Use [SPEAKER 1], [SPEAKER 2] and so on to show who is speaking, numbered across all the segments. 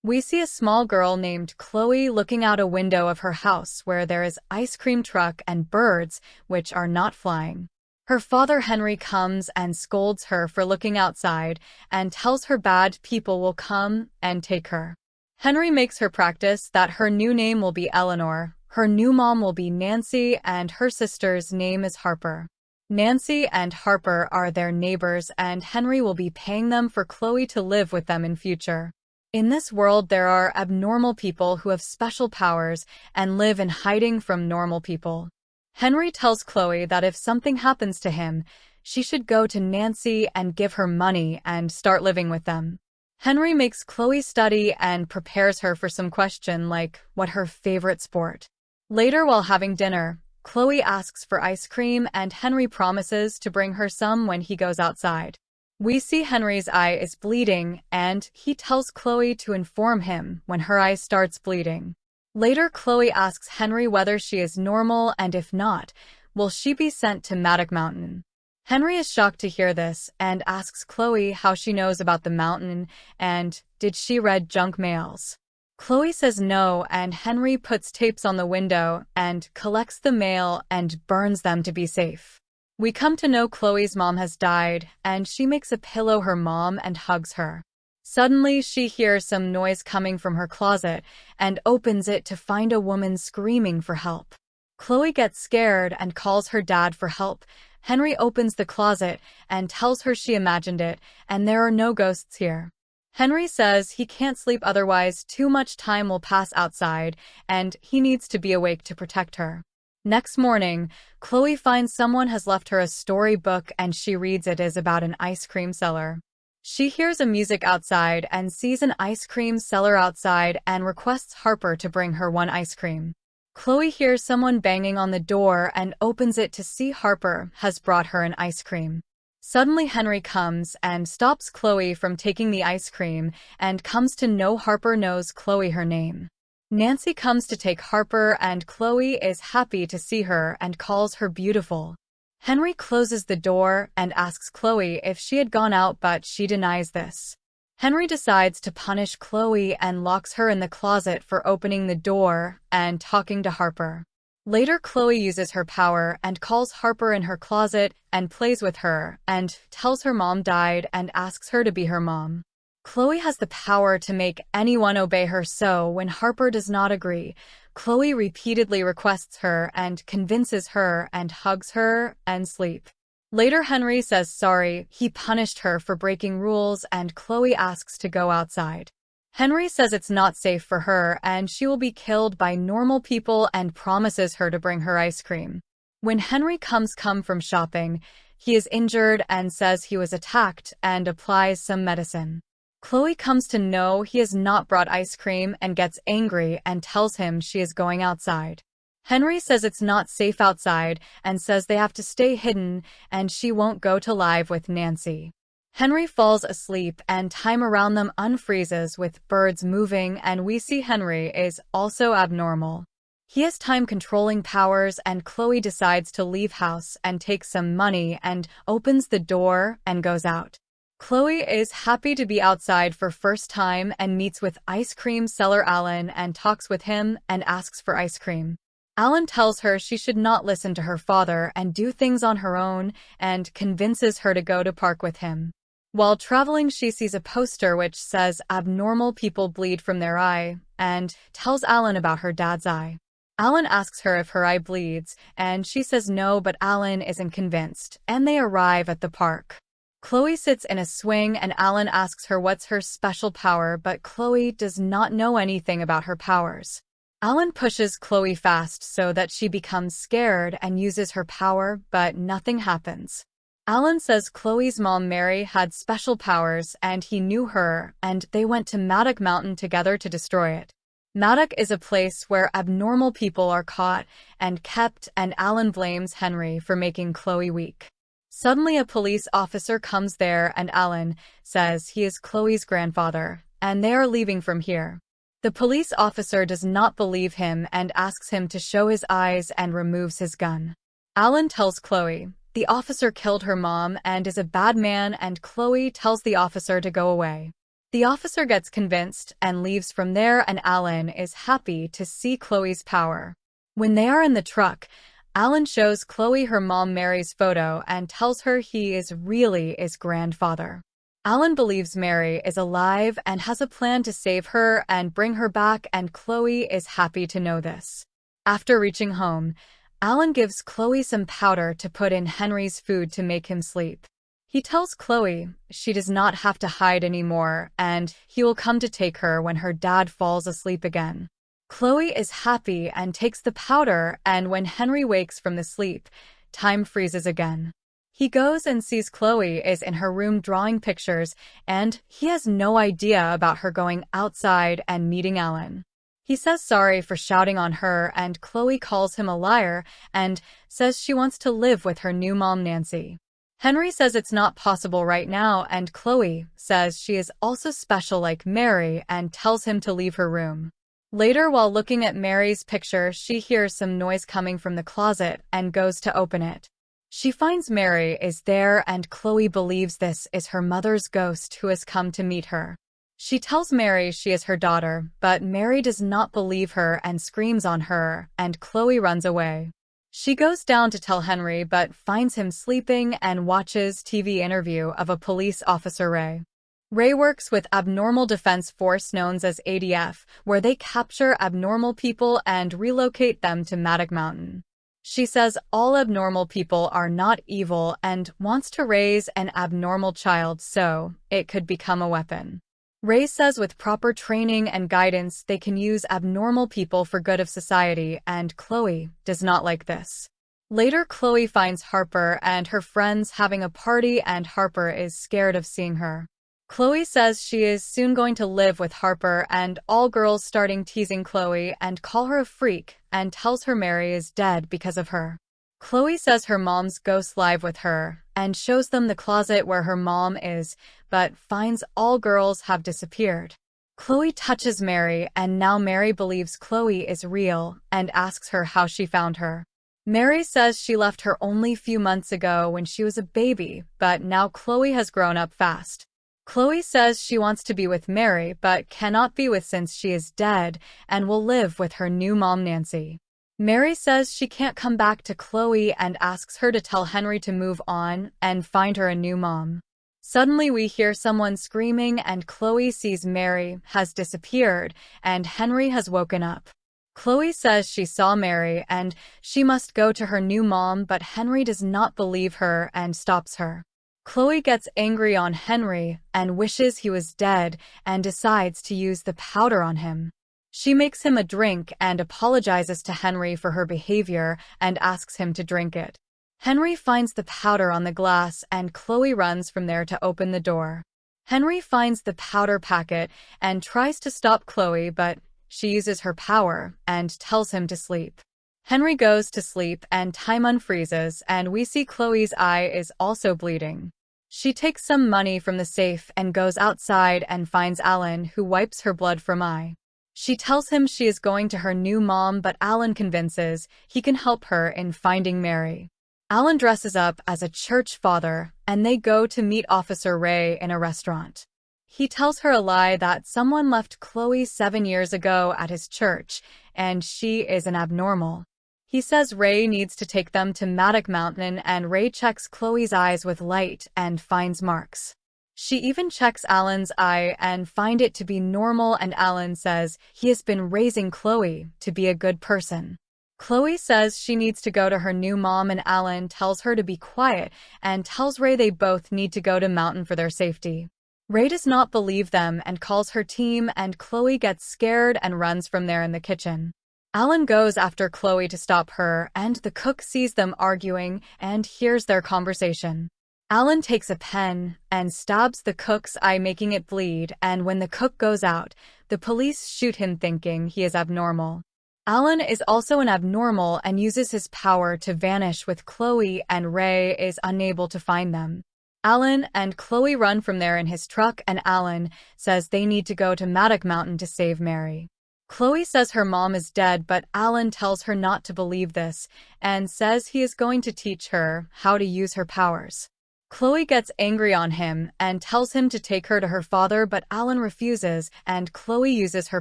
[SPEAKER 1] We see a small girl named Chloe looking out a window of her house where there is ice cream truck and birds, which are not flying. Her father Henry comes and scolds her for looking outside and tells her bad people will come and take her. Henry makes her practice that her new name will be Eleanor, her new mom will be Nancy, and her sister's name is Harper. Nancy and Harper are their neighbors, and Henry will be paying them for Chloe to live with them in future. In this world, there are abnormal people who have special powers and live in hiding from normal people. Henry tells Chloe that if something happens to him, she should go to Nancy and give her money and start living with them. Henry makes Chloe study and prepares her for some question like what her favorite sport. Later, while having dinner, Chloe asks for ice cream and Henry promises to bring her some when he goes outside. We see Henry's eye is bleeding, and he tells Chloe to inform him when her eye starts bleeding. Later, Chloe asks Henry whether she is normal, and if not, will she be sent to Matty Mountain. Henry is shocked to hear this and asks Chloe how she knows about the mountain and did she read junk mails. Chloe says no, and Henry puts tapes on the window and collects the mail and burns them to be safe. We come to know Chloe's mom has died, and she makes a pillow her mom and hugs her. Suddenly, she hears some noise coming from her closet and opens it to find a woman screaming for help. Chloe gets scared and calls her dad for help. Henry opens the closet and tells her she imagined it, and there are no ghosts here. Henry says he can't sleep otherwise too much time will pass outside, and he needs to be awake to protect her. Next morning, Chloe finds someone has left her a storybook and she reads it is about an ice cream seller. She hears a music outside and sees an ice cream seller outside and requests Harper to bring her one ice cream. Chloe hears someone banging on the door and opens it to see Harper has brought her an ice cream. Suddenly Henry comes and stops Chloe from taking the ice cream and comes to know Harper knows Chloe her name. Nancy comes to take Harper and Chloe is happy to see her and calls her beautiful. Henry closes the door and asks Chloe if she had gone out, but she denies this. Henry decides to punish Chloe and locks her in the closet for opening the door and talking to Harper. Later, Chloe uses her power and calls Harper in her closet and plays with her and tells her mom died and asks her to be her mom. Chloe has the power to make anyone obey her, so when Harper does not agree, Chloe repeatedly requests her and convinces her and hugs her and sleep. Later, Henry says sorry, he punished her for breaking rules, and Chloe asks to go outside. Henry says it's not safe for her and she will be killed by normal people and promises her to bring her ice cream. When Henry comes from shopping, he is injured and says he was attacked and applies some medicine. Chloe comes to know he has not brought ice cream and gets angry and tells him she is going outside. Henry says it's not safe outside and says they have to stay hidden and she won't go to live with Nancy. Henry falls asleep and time around them unfreezes with birds moving, and we see Henry is also abnormal. He has time-controlling powers, and Chloe decides to leave house and take some money and opens the door and goes out. Chloe is happy to be outside for first time and meets with ice cream seller Alan and talks with him and asks for ice cream. Alan tells her she should not listen to her father and do things on her own and convinces her to go to park with him. While traveling, she sees a poster which says abnormal people bleed from their eye and tells Alan about her dad's eye. Alan asks her if her eye bleeds and she says no, but Alan isn't convinced and they arrive at the park. Chloe sits in a swing and Alan asks her what's her special power, but Chloe does not know anything about her powers. Alan pushes Chloe fast so that she becomes scared and uses her power, but nothing happens. Alan says Chloe's mom Mary had special powers and he knew her, and they went to Matty Mountain together to destroy it. Matty is a place where abnormal people are caught and kept, and Alan blames Henry for making Chloe weak. Suddenly a police officer comes there and Alan says he is Chloe's grandfather, and they are leaving from here. The police officer does not believe him and asks him to show his eyes and removes his gun. Alan tells Chloe the officer killed her mom and is a bad man, and Chloe tells the officer to go away. The officer gets convinced and leaves from there, and Alan is happy to see Chloe's power. When they are in the truck, Alan shows Chloe her mom Mary's photo and tells her he is really his grandfather. Alan believes Mary is alive and has a plan to save her and bring her back, and Chloe is happy to know this. After reaching home, Alan gives Chloe some powder to put in Henry's food to make him sleep. He tells Chloe she does not have to hide anymore and he will come to take her when her dad falls asleep again. Chloe is happy and takes the powder, and when Henry wakes from the sleep, time freezes again. He goes and sees Chloe is in her room drawing pictures, and he has no idea about her going outside and meeting Alan. He says sorry for shouting on her, and Chloe calls him a liar and says she wants to live with her new mom Nancy. Henry says it's not possible right now, and Chloe says she is also special like Mary and tells him to leave her room. Later, while looking at Mary's picture, she hears some noise coming from the closet and goes to open it. She finds Mary is there, and Chloe believes this is her mother's ghost who has come to meet her. She tells Mary she is her daughter, but Mary does not believe her and screams on her, and Chloe runs away. She goes down to tell Henry but finds him sleeping and watches TV interview of a police officer Ray. Ray works with Abnormal Defense Force known as ADF, where they capture abnormal people and relocate them to Matty Mountain. She says all abnormal people are not evil and wants to raise an abnormal child so it could become a weapon. Ray says with proper training and guidance they can use abnormal people for good of society, and Chloe does not like this. Later, Chloe finds Harper and her friends having a party, and Harper is scared of seeing her. Chloe says she is soon going to live with Harper, and all girls starting teasing Chloe and call her a freak and tells her Mary is dead because of her. Chloe says her mom's ghost live with her and shows them the closet where her mom is, but finds all girls have disappeared. Chloe touches Mary, and now Mary believes Chloe is real and asks her how she found her. Mary says she left her only few months ago when she was a baby, but now Chloe has grown up fast. Chloe says she wants to be with Mary but cannot be with since she is dead and will live with her new mom Nancy. Mary says she can't come back to Chloe and asks her to tell Henry to move on and find her a new mom. Suddenly we hear someone screaming, and Chloe sees Mary has disappeared and Henry has woken up. Chloe says she saw Mary and she must go to her new mom, but Henry does not believe her and stops her. Chloe gets angry on Henry and wishes he was dead and decides to use the powder on him. She makes him a drink and apologizes to Henry for her behavior and asks him to drink it. Henry finds the powder on the glass and Chloe runs from there to open the door. Henry finds the powder packet and tries to stop Chloe, but she uses her power and tells him to sleep. Henry goes to sleep and time unfreezes, and we see Chloe's eye is also bleeding. She takes some money from the safe and goes outside and finds Alan, who wipes her blood from eye. She tells him she is going to her new mom, but Alan convinces he can help her in finding Mary. Alan dresses up as a church father, and they go to meet Officer Ray in a restaurant. He tells her a lie that someone left Chloe 7 years ago at his church, and she is an abnormal. He says Ray needs to take them to Matty Mountain, and Ray checks Chloe's eyes with light and finds marks. She even checks Alan's eye and finds it to be normal, and Alan says he has been raising Chloe to be a good person. Chloe says she needs to go to her new mom, and Alan tells her to be quiet and tells Ray they both need to go to Mountain for their safety. Ray does not believe them and calls her team, and Chloe gets scared and runs from there in the kitchen. Alan goes after Chloe to stop her, and the cook sees them arguing and hears their conversation. Alan takes a pen and stabs the cook's eye, making it bleed, and when the cook goes out, the police shoot him thinking he is abnormal. Alan is also an abnormal and uses his power to vanish with Chloe, and Ray is unable to find them. Alan and Chloe run from there in his truck, and Alan says they need to go to Matty Mountain to save Mary. Chloe says her mom is dead, but Alan tells her not to believe this and says he is going to teach her how to use her powers. Chloe gets angry on him and tells him to take her to her father, but Alan refuses and Chloe uses her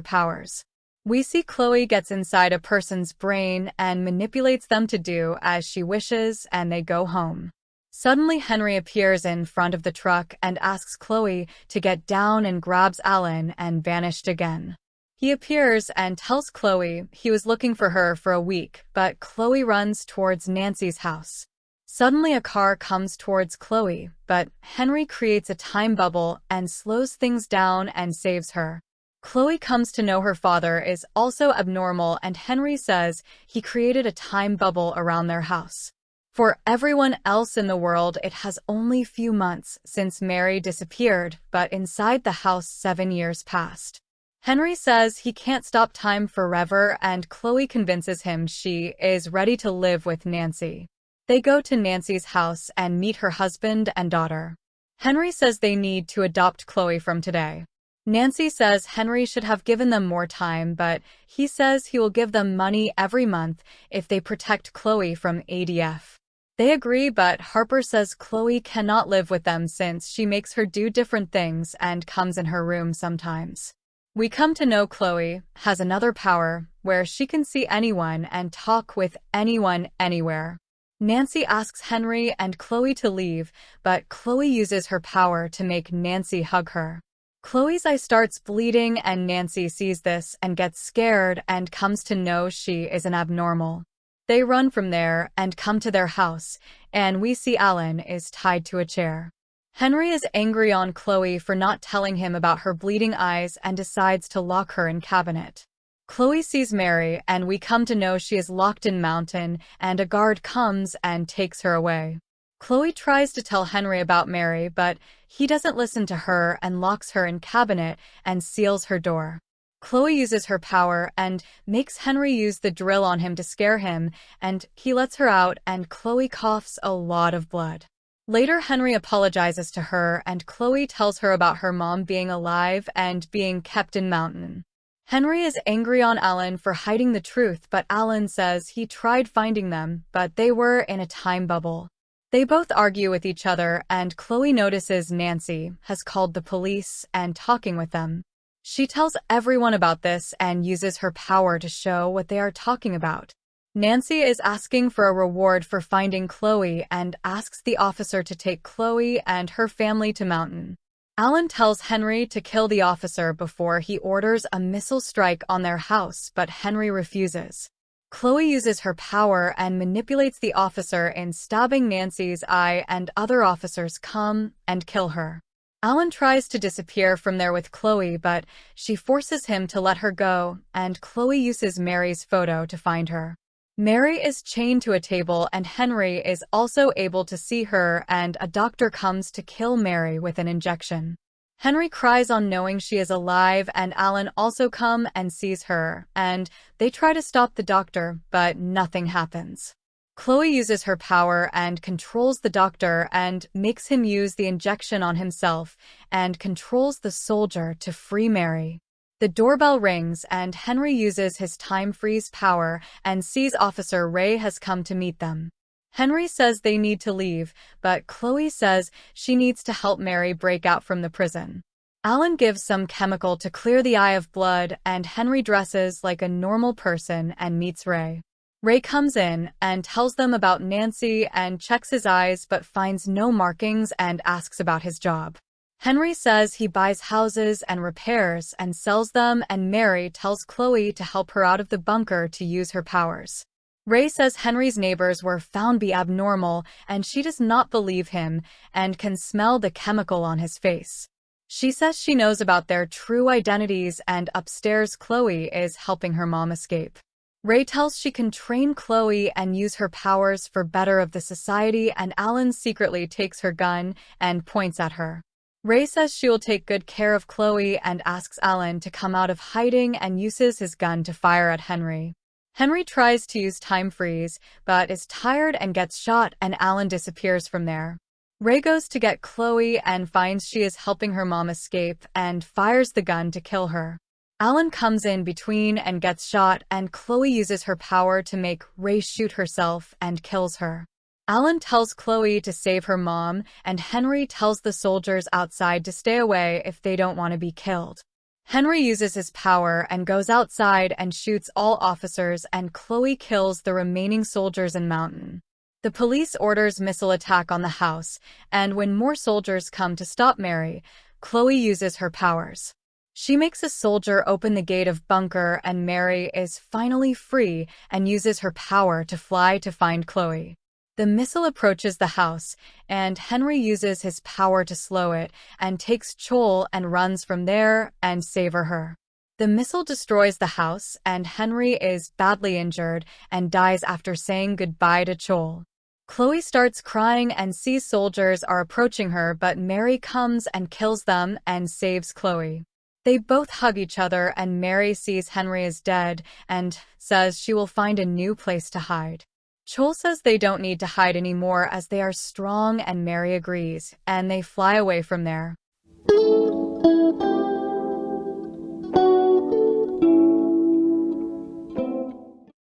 [SPEAKER 1] powers. We see Chloe gets inside a person's brain and manipulates them to do as she wishes, and they go home. Suddenly Henry appears in front of the truck and asks Chloe to get down and grabs Alan and vanished again. He appears and tells Chloe he was looking for her for a week, but Chloe runs towards Nancy's house. Suddenly a car comes towards Chloe, but Henry creates a time bubble and slows things down and saves her. Chloe comes to know her father is also abnormal, and Henry says he created a time bubble around their house. For everyone else in the world, it has only few months since Mary disappeared, but inside the house 7 years passed. Henry says he can't stop time forever, and Chloe convinces him she is ready to live with Nancy. They go to Nancy's house and meet her husband and daughter. Henry says they need to adopt Chloe from today. Nancy says Henry should have given them more time, but he says he will give them money every month if they protect Chloe from ADF. They agree, but Harper says Chloe cannot live with them since she makes her do different things and comes in her room sometimes. We come to know Chloe has another power where she can see anyone and talk with anyone anywhere. Nancy asks Henry and Chloe to leave, but Chloe uses her power to make Nancy hug her. Chloe's eye starts bleeding and Nancy sees this and gets scared and comes to know she is an abnormal. They run from there and come to their house, and we see Alan is tied to a chair. Henry is angry on Chloe for not telling him about her bleeding eyes and decides to lock her in cabinet. Chloe sees Mary and we come to know she is locked in mountain, and a guard comes and takes her away. Chloe tries to tell Henry about Mary, but he doesn't listen to her and locks her in cabinet and seals her door. Chloe uses her power and makes Henry use the drill on him to scare him, and he lets her out and Chloe coughs a lot of blood. Later, Henry apologizes to her and Chloe tells her about her mom being alive and being kept in mountain. Henry is angry on Alan for hiding the truth, but Alan says he tried finding them, but they were in a time bubble. They both argue with each other and Chloe notices Nancy has called the police and talking with them. She tells everyone about this and uses her power to show what they are talking about. Nancy is asking for a reward for finding Chloe and asks the officer to take Chloe and her family to mountain. Alan tells Henry to kill the officer before he orders a missile strike on their house, but Henry refuses. Chloe uses her power and manipulates the officer in stabbing Nancy's eye, and other officers come and kill her. Alan tries to disappear from there with Chloe, but she forces him to let her go, and Chloe uses Mary's photo to find her. Mary is chained to a table and Henry is also able to see her, and a doctor comes to kill Mary with an injection. Henry cries on knowing she is alive, and Alan also comes and sees her, and they try to stop the doctor, but nothing happens. Chloe uses her power and controls the doctor and makes him use the injection on himself and controls the soldier to free Mary. The doorbell rings and Henry uses his time freeze power and sees Officer Ray has come to meet them. Henry says they need to leave, but Chloe says she needs to help Mary break out from the prison. Alan gives some chemical to clear the eye of blood, and Henry dresses like a normal person and meets Ray. Ray comes in and tells them about Nancy and checks his eyes but finds no markings and asks about his job. Henry says he buys houses and repairs and sells them, and Mary tells Chloe to help her out of the bunker to use her powers. Ray says Henry's neighbors were found be abnormal, and she does not believe him and can smell the chemical on his face. She says she knows about their true identities, and upstairs Chloe is helping her mom escape. Ray tells she can train Chloe and use her powers for better of the society, and Alan secretly takes her gun and points at her. Ray says she will take good care of Chloe and asks Alan to come out of hiding and uses his gun to fire at Henry. Henry tries to use time freeze, but is tired and gets shot, and Alan disappears from there. Ray goes to get Chloe and finds she is helping her mom escape and fires the gun to kill her. Alan comes in between and gets shot, and Chloe uses her power to make Ray shoot herself and kills her. Alan tells Chloe to save her mom, and Henry tells the soldiers outside to stay away if they don't want to be killed. Henry uses his power and goes outside and shoots all officers, and Chloe kills the remaining soldiers in Mountain. The police orders missile attack on the house, and when more soldiers come to stop Mary, Chloe uses her powers. She makes a soldier open the gate of bunker, and Mary is finally free and uses her power to fly to find Chloe. The missile approaches the house, and Henry uses his power to slow it and takes Chol and runs from there and saves her. The missile destroys the house, and Henry is badly injured and dies after saying goodbye to Chol. Chloe starts crying and sees soldiers are approaching her, but Mary comes and kills them and saves Chloe. They both hug each other, and Mary sees Henry is dead and says she will find a new place to hide. Chol says they don't need to hide anymore as they are strong, and Mary agrees, and they fly away from there.